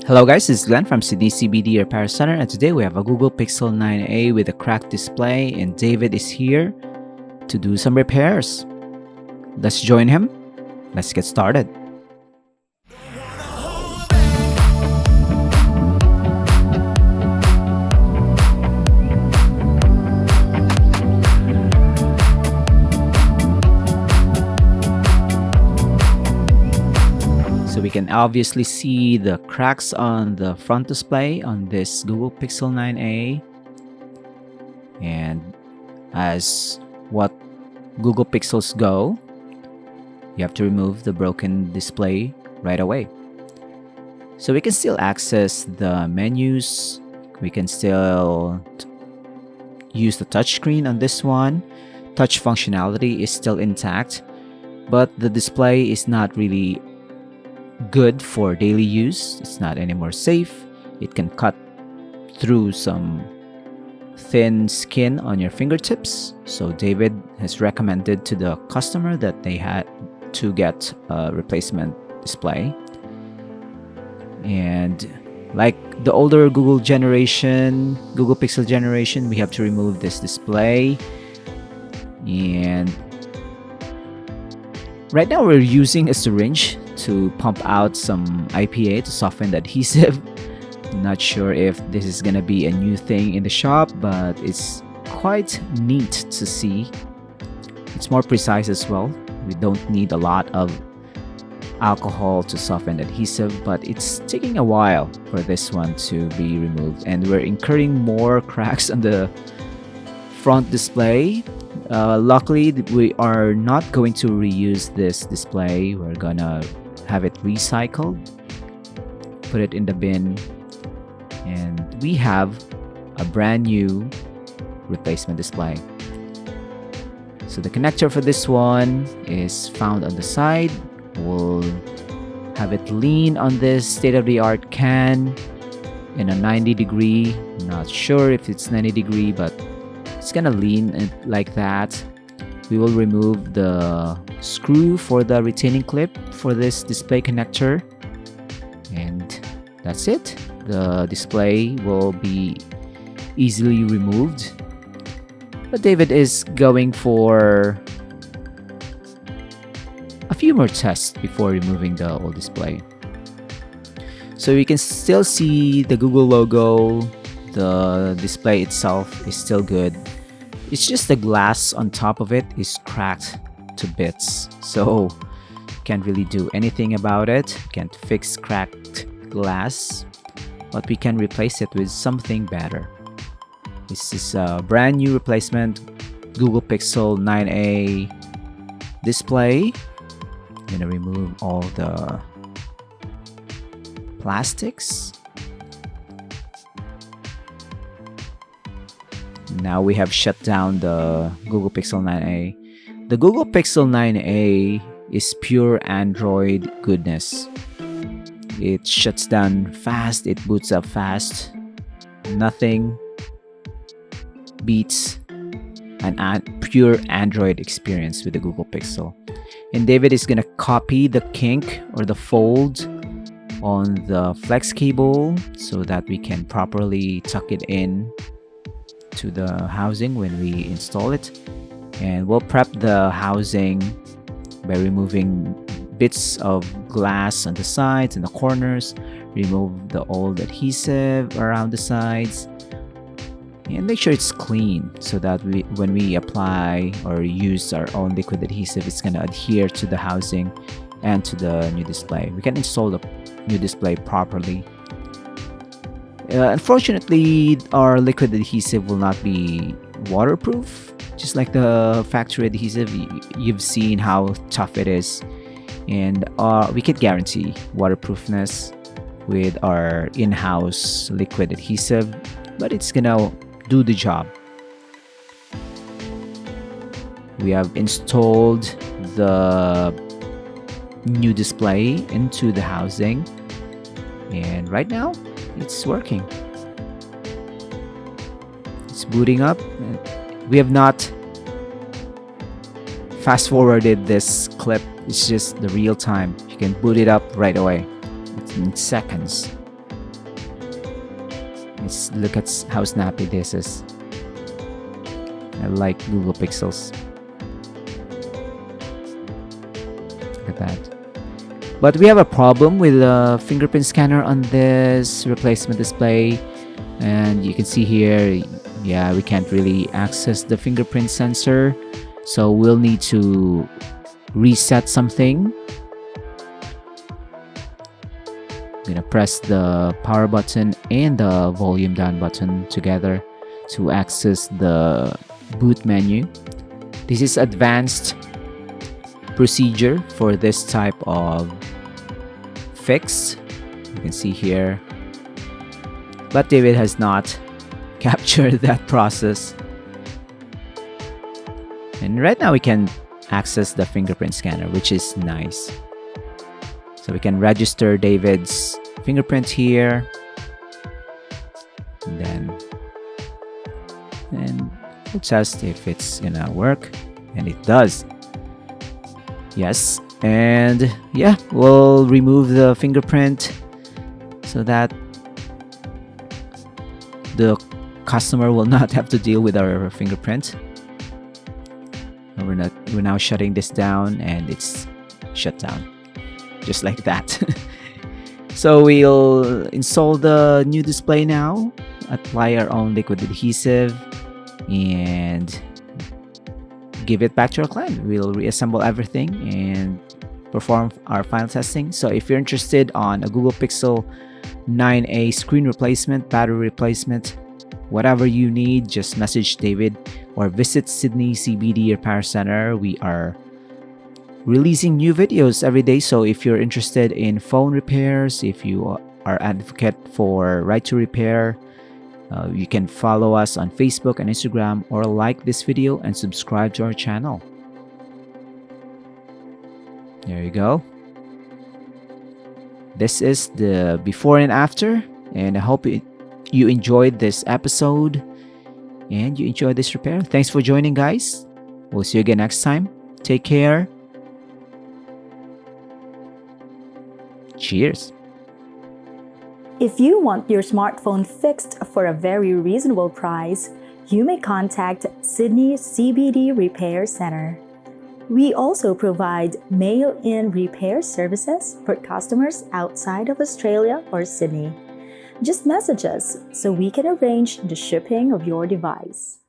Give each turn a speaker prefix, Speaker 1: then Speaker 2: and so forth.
Speaker 1: Hello guys, this is Glenn from Sydney CBD Repair Centre, and today we have a Google Pixel 9a with a cracked display, and David is here to do some repairs. Let's join him. Let's get started. So we can obviously see the cracks on the front display on this Google Pixel 9a, and as what Google Pixels go, you have to remove the broken display right away. So we can still access the menus. We can still use the touchscreen on this one. Touch functionality is still intact, but the display is not really good for daily use. It's not anymore safe. It can cut through some thin skin on your fingertips. So David has recommended to the customer that they had to get a replacement display. And like the older Google Pixel generation, we have to remove this display. And right now we're using a syringe to pump out some IPA to soften the adhesive. Not sure if this is gonna be a new thing in the shop, but it's quite neat to see. It's more precise as well. We don't need a lot of alcohol to soften the adhesive, but it's taking a while for this one to be removed, and we're incurring more cracks on the front display. Luckily, we are not going to reuse this display. We're gonna have it recycled, put it in the bin, and we have a brand new replacement display. So the connector for this one is found on the side. We'll have it lean on this state-of-the-art can in a 90-degree. Not sure if it's 90-degree, but it's gonna lean like that. We will remove the screw for the retaining clip for this display connector, and that's it. The display will be easily removed, but David is going for a few more tests before removing the old display. So you can still see the Google logo. The display itself is still good. It's just the glass on top of it is cracked to bits, so can't really do anything about it. Can't fix cracked glass, but we can replace it with something better. This is a brand new replacement Google Pixel 9a display. I'm gonna remove all the plastics. Now we have shut down the Google Pixel 9a. The Google Pixel 9a is pure Android goodness. It shuts down fast, it boots up fast. Nothing beats an pure Android experience with the Google Pixel. And David is gonna copy the kink or the fold on the flex cable so that we can properly tuck it in to the housing when we install it. And we'll prep the housing by removing bits of glass on the sides and the corners, remove the old adhesive around the sides, and make sure it's clean so that when we apply or use our own liquid adhesive, it's going to adhere to the housing and to the new display. We can install the new display properly. Unfortunately, our liquid adhesive will not be waterproof, just like the factory adhesive. You've seen how tough it is, and we can guarantee waterproofness with our in-house liquid adhesive, but it's gonna do the job. We have installed the new display into the housing, and right now it's working. It's booting up. We have not fast forwarded this clip. It's just the real time. You can boot it up right away. It's in seconds. Look at how snappy this is. I like Google Pixels. Look at that. But we have a problem with the fingerprint scanner on this replacement display. And you can see here, yeah, we can't really access the fingerprint sensor. So we'll need to reset something. I'm gonna press the power button and the volume down button together to access the boot menu. This is advanced procedure for this type of fix. You can see here, but David has not captured that process. And right now we can access the fingerprint scanner, which is nice. So we can register David's fingerprint here, and we'll test if it's gonna work, and it does. Yes, and yeah, we'll remove the fingerprint so that the customer will not have to deal with our fingerprint. We're now shutting this down, and it's shut down just like that. So we'll install the new display now, apply our own liquid adhesive, and give it back to our client. We'll reassemble everything and perform our final testing. So if you're interested on a Google Pixel 9a screen replacement, battery replacement, whatever you need, just message David or visit Sydney CBD Repair Centre. We are releasing new videos every day. So if you're interested in phone repairs, if you are advocate for right to repair, you can follow us on Facebook and Instagram, or like this video and subscribe to our channel. There you go. This is the before and after, and I hope you enjoyed this episode and you enjoyed this repair. Thanks for joining, guys. We'll see you again next time. Take care. Cheers.
Speaker 2: If you want your smartphone fixed for a very reasonable price, you may contact Sydney CBD Repair Centre. We also provide mail-in repair services for customers outside of Australia or Sydney. Just message us so we can arrange the shipping of your device.